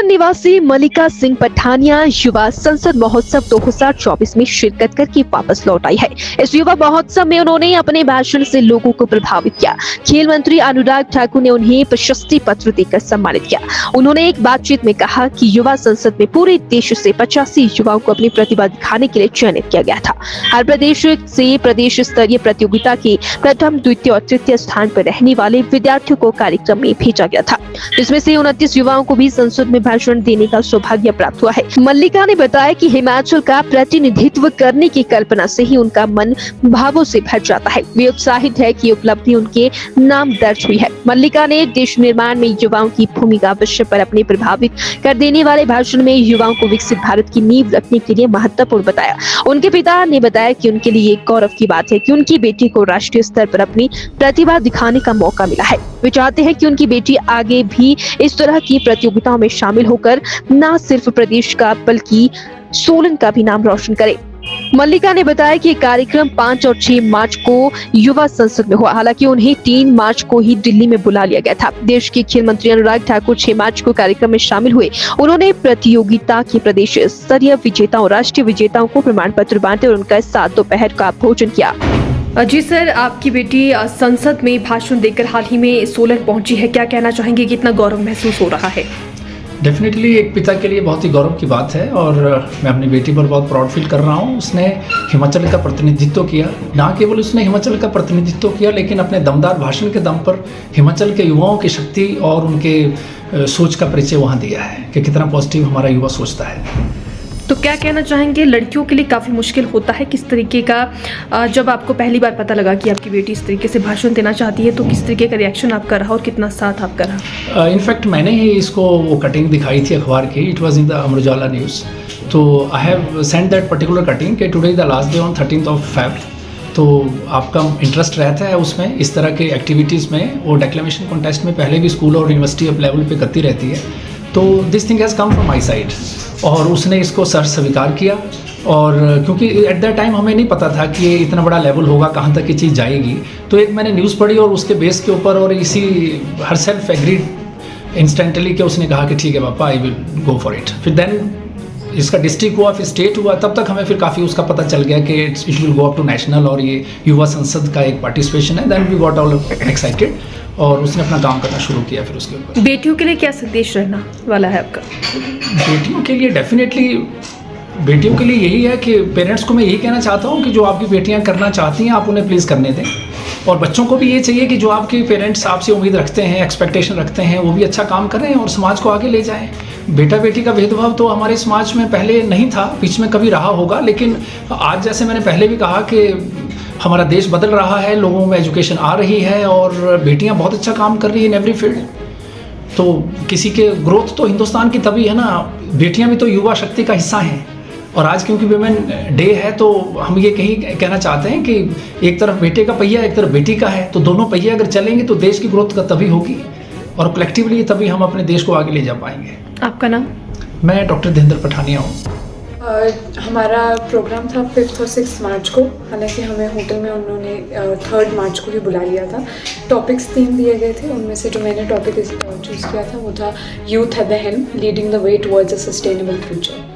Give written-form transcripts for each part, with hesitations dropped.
सोलन निवासी मल्लिका सिंह पठानिया युवा संसद महोत्सव 2024 में शिरकत करके वापस लौट आई है। इस युवा महोत्सव में उन्होंने अपने भाषण से लोगों को प्रभावित किया। खेल मंत्री अनुराग ठाकुर ने उन्हें प्रशस्ति पत्र देकर सम्मानित किया। उन्होंने एक बातचीत में कहा कि युवा संसद में पूरे देश से 85 युवाओं को अपनी प्रतिभा दिखाने के लिए चयनित किया गया था। हर प्रदेश से प्रदेश स्तरीय प्रतियोगिता के प्रथम, द्वितीय और तृतीय स्थान पर रहने वाले विद्यार्थियों को कार्यक्रम में भेजा गया था, जिसमें से 29 युवाओं को भी संसद में भाषण देने का सौभाग्य प्राप्त हुआ है। मल्लिका ने बताया कि हिमाचल का प्रतिनिधित्व करने की कल्पना से ही उनका मन भावों से भर जाता है। वे उत्साहित है कि उपलब्धि उनके नाम दर्ज हुई है। मल्लिका ने देश निर्माण में युवाओं की भूमिका विषय पर अपने प्रभावित कर देने वाले भाषण में युवाओं को विकसित भारत की नींव रखने के लिए महत्वपूर्ण बताया। उनके पिता ने बताया कि उनके लिए गौरव की बात है कि उनकी बेटी को राष्ट्रीय स्तर पर अपनी प्रतिभा दिखाने का मौका मिला है। वे चाहते हैं कि उनकी बेटी आगे भी इस तरह की प्रतियोगिताओं में शामिल होकर न सिर्फ प्रदेश का बल्कि सोलन का भी नाम रोशन करे। मल्लिका ने बताया कि कार्यक्रम 5 और 6 मार्च को युवा संसद में हुआ। हालांकि उन्हें 3 मार्च को ही दिल्ली में बुला लिया गया था। देश के खेल मंत्री अनुराग ठाकुर 6 मार्च को कार्यक्रम में शामिल हुए। उन्होंने प्रतियोगिता के प्रदेश स्तरीय विजेताओं, राष्ट्रीय विजेताओं को प्रमाण पत्र बांटे और उनका साथ दोपहर का भोजन किया। जी सर, आपकी बेटी संसद में भाषण देकर हाल ही में सोलन पहुंची है। क्या कहना चाहेंगे, कितना गौरव महसूस हो रहा है? डेफिनेटली एक पिता के लिए बहुत ही गौरव की बात है और मैं अपनी बेटी पर बहुत प्राउड फील कर रहा हूँ। उसने हिमाचल का प्रतिनिधित्व किया। न केवल उसने हिमाचल का प्रतिनिधित्व किया, लेकिन अपने दमदार भाषण के दम पर हिमाचल के युवाओं की शक्ति और उनके सोच का परिचय वहाँ दिया है कि कितना पॉजिटिव हमारा युवा सोचता है। तो क्या कहना चाहेंगे, लड़कियों के लिए काफ़ी मुश्किल होता है किस तरीके का, जब आपको पहली बार पता लगा कि आपकी बेटी इस तरीके से भाषण देना चाहती है, तो किस तरीके का रिएक्शन आपका रहा और कितना साथ आपका रहा? इनफैक्ट मैंने ही इसको वो कटिंग दिखाई थी अखबार की। It was in the Amar Ujala news. तो I have send that particular cutting कि today the last day on 13th of Feb। तो आपका इंटरेस्ट रहता है उसमें, इस तरह के एक्टिविटीज़ में। वो डेक्लेमेशन कॉन्टेस्ट में पहले भी स्कूल और यूनिवर्सिटी अप लेवल पे करती रहती है। तो this thing has come from my side और उसने इसको सर स्वीकार किया। और क्योंकि एट दैट टाइम हमें नहीं पता था कि ये इतना बड़ा लेवल होगा, कहाँ तक ये चीज़ जाएगी। तो एक मैंने न्यूज़ पढ़ी और उसके बेस के ऊपर और इसी हर सेल्फ एग्रीड इंस्टेंटली कि उसने कहा कि ठीक है पापा, I will go for it. फिर देन इसका डिस्ट्रिक्ट हुआ, फिर स्टेट हुआ, तब तक हमें फिर काफ़ी उसका पता चल गया कि it will go up to national और ये युवा संसद का एक पार्टिसिपेशन है। Then we got all excited और उसने अपना काम करना शुरू किया। फिर उसके ऊपर बेटियों के लिए क्या संदेश रहना वाला है आपका? बेटियों के लिए डेफिनेटली, बेटियों के लिए यही है कि पेरेंट्स को मैं यही कहना चाहता हूँ कि जो आपकी बेटियाँ करना चाहती हैं आप उन्हें प्लीज़ करने दें। और बच्चों को भी ये चाहिए कि जो आपके पेरेंट्स आपसे उम्मीद रखते हैं, एक्सपेक्टेशन रखते हैं, वो भी अच्छा काम करें और समाज को आगे ले जाएं। बेटा बेटी का भेदभाव तो हमारे समाज में पहले नहीं था, बीच में कभी रहा होगा, लेकिन आज जैसे मैंने पहले भी कहा कि हमारा देश बदल रहा है, लोगों में एजुकेशन आ रही है और बेटियां बहुत अच्छा काम कर रही है इन एवरी फील्ड। तो किसी के ग्रोथ तो हिंदुस्तान की तभी है ना, बेटियां भी तो युवा शक्ति का हिस्सा हैं। और आज क्योंकि वुमेन डे है तो हम ये कहना चाहते हैं कि एक तरफ बेटे का पहिया, एक तरफ बेटी का है, तो दोनों पहिए अगर चलेंगे तो देश की ग्रोथ तभी होगी और कलेक्टिवली तभी हम अपने देश को आगे ले जा पाएंगे। आपका नाम? मैं डॉक्टर धीरेन्द्र पठानिया हूँ। हमारा प्रोग्राम था 5 और 6 मार्च को। हालांकि हमें होटल में उन्होंने 3rd मार्च को ही बुला लिया था। टॉपिक्स 3 दिए गए थे, उनमें से जो मैंने टॉपिक चूज़ किया था वो था youth at the helm, leading the way towards a sustainable future.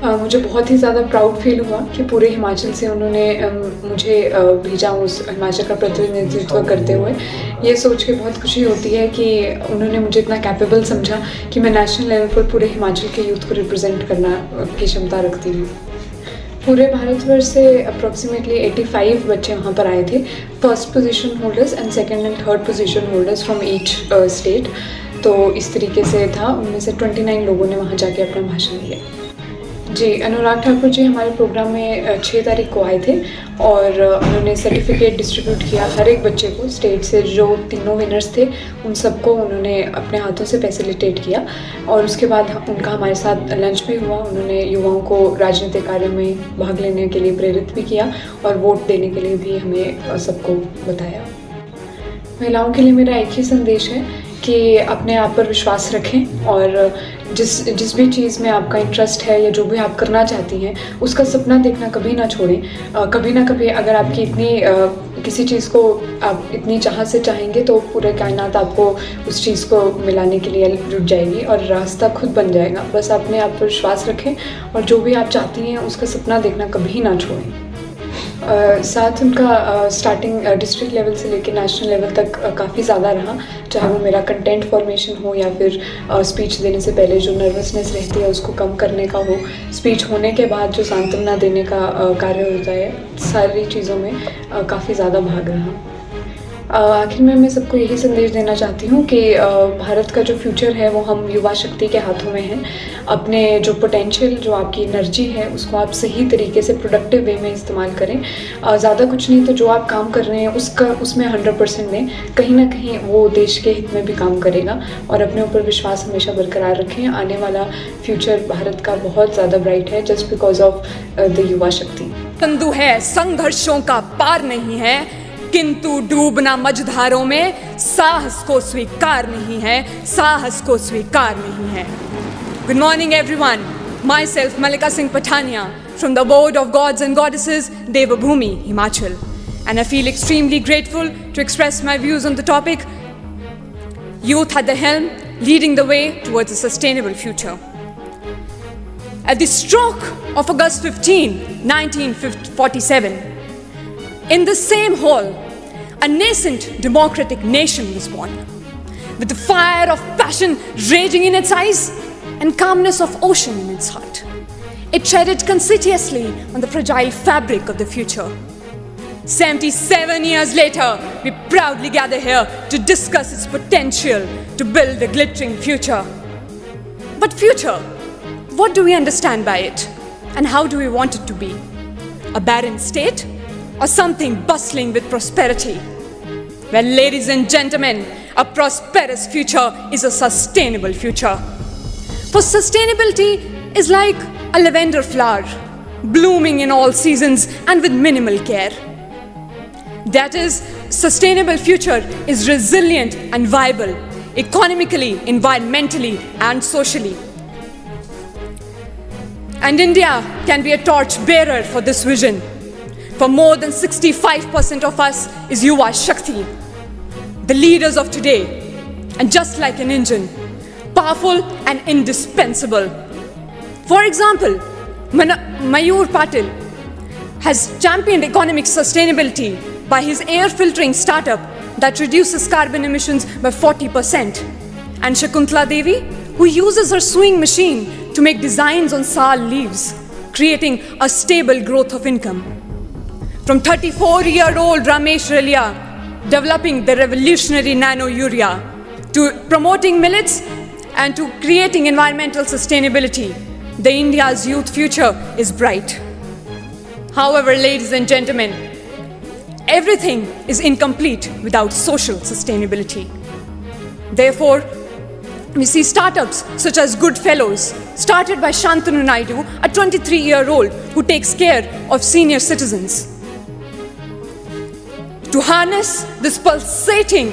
मुझे बहुत ही ज़्यादा प्राउड फील हुआ कि पूरे हिमाचल से उन्होंने मुझे भेजा उस हिमाचल का प्रतिनिधित्व करते हुए। ये सोच के बहुत खुशी होती है कि उन्होंने मुझे इतना कैपेबल समझा कि मैं नेशनल लेवल पर पूरे हिमाचल के यूथ को रिप्रेजेंट करना की क्षमता रखती हूँ। पूरे भारतवर्ष से अप्रॉक्सीमेटली 85 बच्चे वहाँ पर आए थे, 1st position holders and 2nd and 3rd position holders from each state. तो इस तरीके से था, उनमें से 29 लोगों ने वहाँ जाके अपना भाषण दिया। जी, अनुराग ठाकुर जी हमारे प्रोग्राम में 6 तारीख को आए थे और उन्होंने सर्टिफिकेट डिस्ट्रीब्यूट किया हर एक बच्चे को। स्टेट से जो 3 विनर्स थे उन सबको उन्होंने अपने हाथों से फैसिलिटेट किया और उसके बाद उनका हमारे साथ लंच भी हुआ। उन्होंने युवाओं को राजनीतिक कार्यों में भाग लेने के लिए प्रेरित भी किया और वोट देने के लिए भी हमें सबको बताया। महिलाओं के लिए मेरा एक ही संदेश है कि अपने आप पर विश्वास रखें और जिस भी चीज़ में आपका इंटरेस्ट है या जो भी आप करना चाहती हैं उसका सपना देखना कभी ना छोड़ें। कभी ना कभी अगर आपकी किसी चीज़ को आप इतनी चाह से चाहेंगे तो पूरे कायनात आपको उस चीज़ को मिलाने के लिए जुट जाएगी और रास्ता खुद बन जाएगा। बस अपने आप पर विश्वास रखें और जो भी आप चाहती हैं उसका सपना देखना कभी ना छोड़ें। साथ उनका स्टार्टिंग डिस्ट्रिक्ट लेवल से लेकर नेशनल लेवल तक काफ़ी ज़्यादा रहा, चाहे वो मेरा कंटेंट फॉर्मेशन हो या फिर स्पीच देने से पहले जो नर्वसनेस रहती है उसको कम करने का हो, स्पीच होने के बाद जो सांत्वना देने का कार्य होता है, सारी चीज़ों में काफ़ी ज़्यादा भाग रहा। आखिर में मैं सबको यही संदेश देना चाहती हूँ कि भारत का जो फ्यूचर है वो हम युवा शक्ति के हाथों में है। अपने जो पोटेंशियल, जो आपकी एनर्जी है उसको आप सही तरीके से प्रोडक्टिव वे में इस्तेमाल करें। ज़्यादा कुछ नहीं तो जो आप काम कर रहे हैं उसमें 100% दें, कहीं ना कहीं वो देश के हित में भी काम करेगा। और अपने ऊपर विश्वास हमेशा बरकरार रखें। आने वाला फ्यूचर भारत का बहुत ज़्यादा ब्राइट है जस्ट बिकॉज ऑफ द युवा शक्ति। तंदु है, संघर्षों का पार नहीं है, किंतु डूबना मझधारों में साहस को स्वीकार नहीं है, साहस को स्वीकार नहीं है। Good morning everyone, myself Malika Singh Pathania from the Board of Gods and Goddesses Devabhoomi, Himachal, and I feel extremely grateful to express my views on the topic Youth at the Helm, leading the way towards a sustainable future. At the stroke of August 15, 1947, in the same hall, a nascent democratic nation was born, with the fire of passion raging in its eyes and calmness of ocean in its heart. It treaded conscientiously on the fragile fabric of the future. 77 years later, we proudly gather here to discuss its potential to build a glittering future. But future, what do we understand by it? And how do we want it to be? A barren state? Or something bustling with prosperity? Well, ladies and gentlemen, a prosperous future is a sustainable future. For sustainability is like a lavender flower, blooming in all seasons and with minimal care. That is, sustainable future is resilient and viable, economically, environmentally, and socially. And India can be a torch bearer for this vision. For more than 65% of us is Yuva Shakti, the leaders of today, and just like an engine, powerful and indispensable. For example, Mayur Patil has championed economic sustainability by his air filtering startup that reduces carbon emissions by 40%, and Shakuntala Devi, who uses her sewing machine to make designs on sal leaves, creating a stable growth of income. From 34-year-old Ramesh Relia, developing the revolutionary nano urea, to promoting millets and to creating environmental sustainability, the India's youth future is bright. However, ladies and gentlemen, everything is incomplete without social sustainability. Therefore, we see startups such as Goodfellows, started by Shantanu Naidu, a 23-year-old who takes care of senior citizens. To harness this pulsating,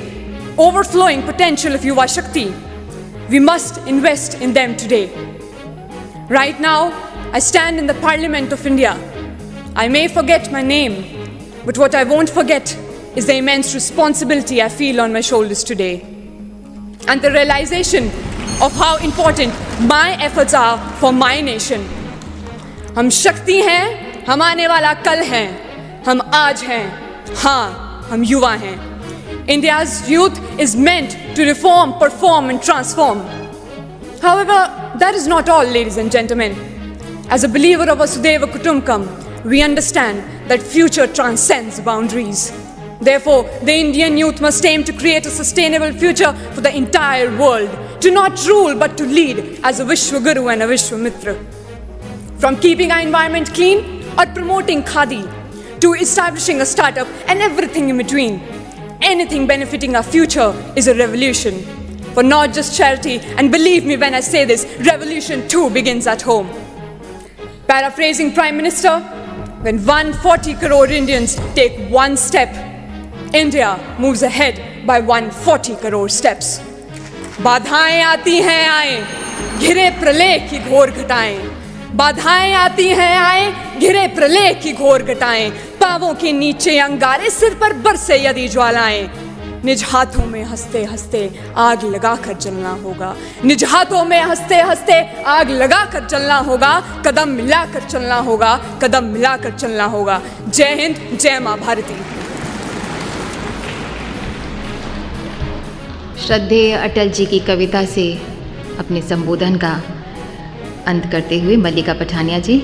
overflowing potential of Yuva Shakti, we must invest in them today. Right now, I stand in the Parliament of India. I may forget my name, but what I won't forget is the immense responsibility I feel on my shoulders today, and the realization of how important my efforts are for my nation. हम शक्ति हैं, हम आने वाला कल हैं, हम आज हैं, हाँ, हम युवा हैं. India's youth is meant to reform, perform and transform. However, that is not all, ladies and gentlemen. As a believer of Vasudhaiva Kutumbakam, we understand that future transcends boundaries. Therefore, the Indian youth must aim to create a sustainable future for the entire world, to not rule but to lead as a Vishwaguru and a Vishwamitra. From keeping our environment clean or promoting khadi, to establishing a startup and everything in between, anything benefiting our future is a revolution. For not just charity, and believe me when I say this, revolution too begins at home. Paraphrasing Prime Minister, when 140 crore Indians take one step, India moves ahead by 140 crore steps. बाधाएं आती हैं आए, घिरे प्रलय की घोर घटाएं। बाधाएं आती हैं आए, घिरे प्रलय की घोर घटाएं। पांवों के नीचे अंगारे, सिर पर बरसे यदि ज्वालाएं। निज हाथों में हंसते हंसते आग लगाकर जलना होगा। निज हाथों में हंसते हंसते आग लगाकर जलना होगा। कदम मिलाकर चलना होगा, कदम मिलाकर चलना होगा। जय हिंद, जय मां भारती। श्रद्धेय अटल जी की कविता से अपने संबोधन का अंत करते हुए मल्लिका पठानिया जी